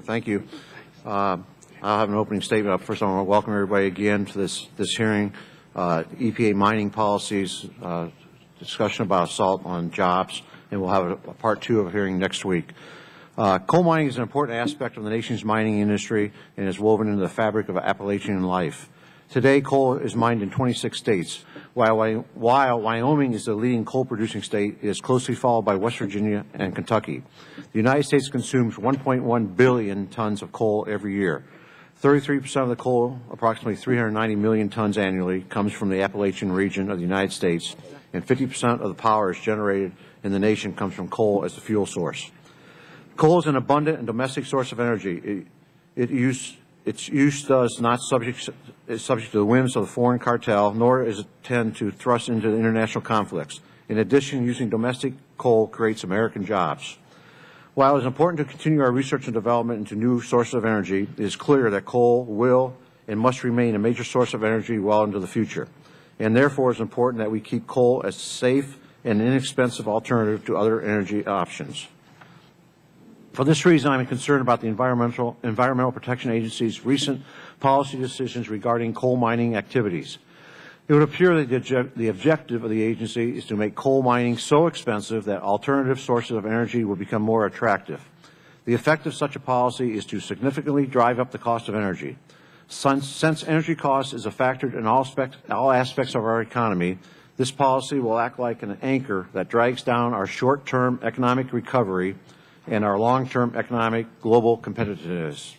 Thank you. I'll have an opening statement up. First, I want to welcome everybody again to this hearing. EPA mining policies, discussion about assault on jobs, and we'll have a part two of a hearing next week. Coal mining is an important aspect of the nation's mining industry and is woven into the fabric of Appalachian life. Today, coal is mined in 26 states. While Wyoming is the leading coal-producing state, it is closely followed by West Virginia and Kentucky. The United States consumes 1.1 billion tons of coal every year. 33% of the coal, approximately 390 million tons annually, comes from the Appalachian region of the United States, and 50% of the power is generated in the nation comes from coal as the fuel source. Coal is an abundant and domestic source of energy. Its use is not subject to the whims of the foreign cartel, nor is it tend to thrust into international conflicts. In addition, using domestic coal creates American jobs. While it is important to continue our research and development into new sources of energy, it is clear that coal will and must remain a major source of energy well into the future. And therefore, it is important that we keep coal as a safe and inexpensive alternative to other energy options. For this reason, I am concerned about the Environmental Protection Agency's recent policy decisions regarding coal mining activities. It would appear that the objective of the agency is to make coal mining so expensive that alternative sources of energy will become more attractive. The effect of such a policy is to significantly drive up the cost of energy. Since energy cost is a factor in all aspects of our economy, this policy will act like an anchor that drags down our short-term economic recovery and our long-term economic global competitiveness.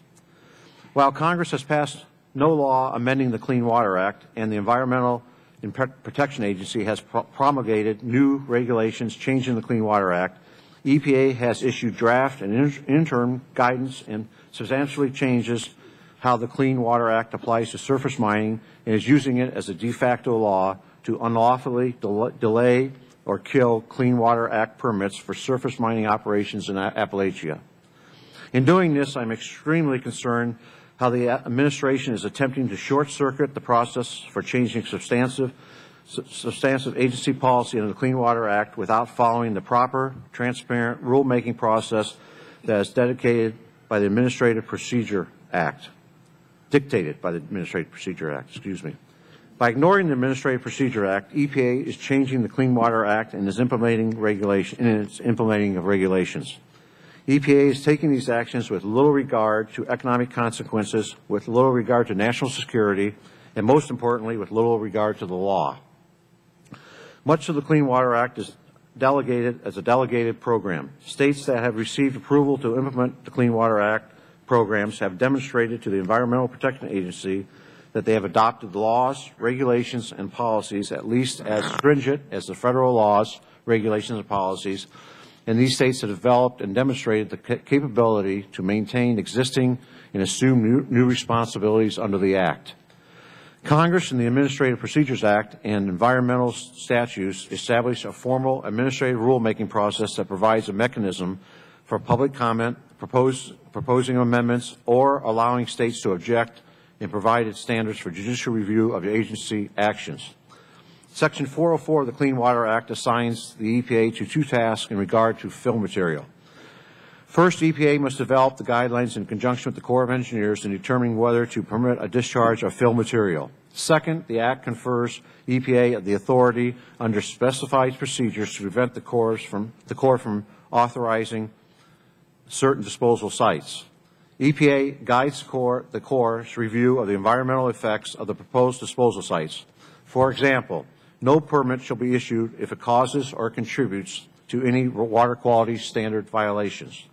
While Congress has passed no law amending the Clean Water Act and the Environmental Protection Agency has promulgated new regulations changing the Clean Water Act, EPA has issued draft and interim guidance and substantially changes how the Clean Water Act applies to surface mining and is using it as a de facto law to unlawfully delay or kill Clean Water Act permits for surface mining operations in Appalachia. In doing this, I'm extremely concerned how the administration is attempting to short-circuit the process for changing substantive agency policy under the Clean Water Act without following the proper, transparent rulemaking process that is dictated by the Administrative Procedure Act. By ignoring the Administrative Procedure Act, EPA is changing the Clean Water Act and is implementing of regulations. EPA is taking these actions with little regard to economic consequences, with little regard to national security, and most importantly, with little regard to the law. Much of the Clean Water Act is delegated as a delegated program. States that have received approval to implement the Clean Water Act programs have demonstrated to the Environmental Protection Agency that they have adopted laws, regulations, and policies at least as stringent as the federal laws, regulations, and policies, and these states have developed and demonstrated the capability to maintain existing and assume new responsibilities under the Act. Congress and the Administrative Procedures Act and environmental statutes establish a formal administrative rulemaking process that provides a mechanism for public comment, proposing amendments, or allowing states to object and provided standards for judicial review of agency actions. Section 404 of the Clean Water Act assigns the EPA to two tasks in regard to fill material. First, EPA must develop the guidelines in conjunction with the Corps of Engineers in determining whether to permit a discharge of fill material. Second, the Act confers EPA the authority under specified procedures to prevent the Corps from authorizing certain disposal sites. EPA guides the Corps' review of the environmental effects of the proposed disposal sites. For example, no permit shall be issued if it causes or contributes to any water quality standard violations.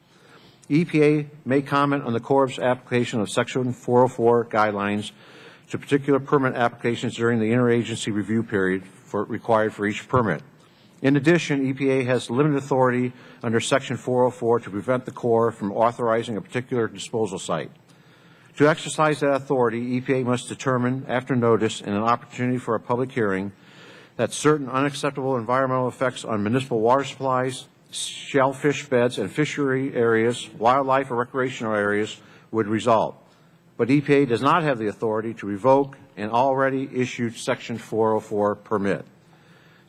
EPA may comment on the Corps' application of Section 404 guidelines to particular permit applications during the interagency review period required for each permit. In addition, EPA has limited authority under Section 404 to prevent the Corps from authorizing a particular disposal site. To exercise that authority, EPA must determine, after notice and an opportunity for a public hearing, that certain unacceptable environmental effects on municipal water supplies, shellfish beds, and fishery areas, wildlife or recreational areas would result. But EPA does not have the authority to revoke an already issued Section 404 permit.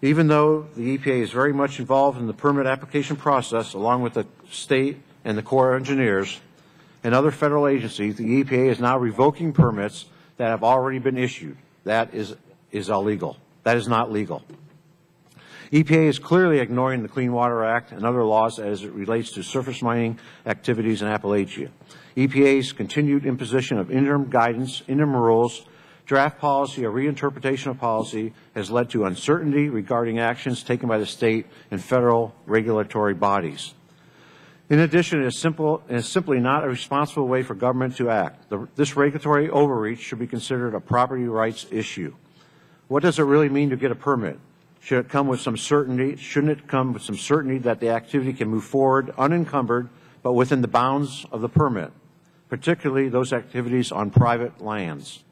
Even though the EPA is very much involved in the permit application process, along with the state and the Corps of Engineers, and other federal agencies, the EPA is now revoking permits that have already been issued. That is illegal. That is not legal. EPA is clearly ignoring the Clean Water Act and other laws as it relates to surface mining activities in Appalachia. EPA's continued imposition of interim guidance, interim rules, draft policy, or reinterpretation of policy has led to uncertainty regarding actions taken by the state and federal regulatory bodies. In addition, it is simply not a responsible way for government to act. This regulatory overreach should be considered a property rights issue. What does it really mean to get a permit? Should it come with some certainty? Shouldn't it come with some certainty that the activity can move forward unencumbered, but within the bounds of the permit, particularly those activities on private lands?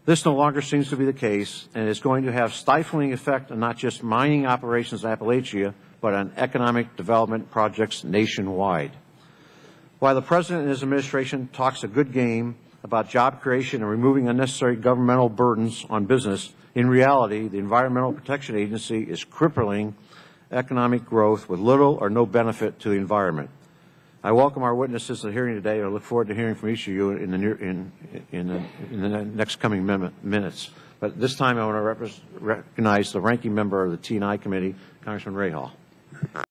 This no longer seems to be the case, and is going to have stifling effect on not just mining operations in Appalachia, but on economic development projects nationwide. While the President and his administration talks a good game about job creation and removing unnecessary governmental burdens on business, in reality, the Environmental Protection Agency is crippling economic growth with little or no benefit to the environment. I welcome our witnesses to the hearing today, and I look forward to hearing from each of you in the next coming minutes. But this time I want to recognize the ranking member of the T&I Committee, Congressman Rahal.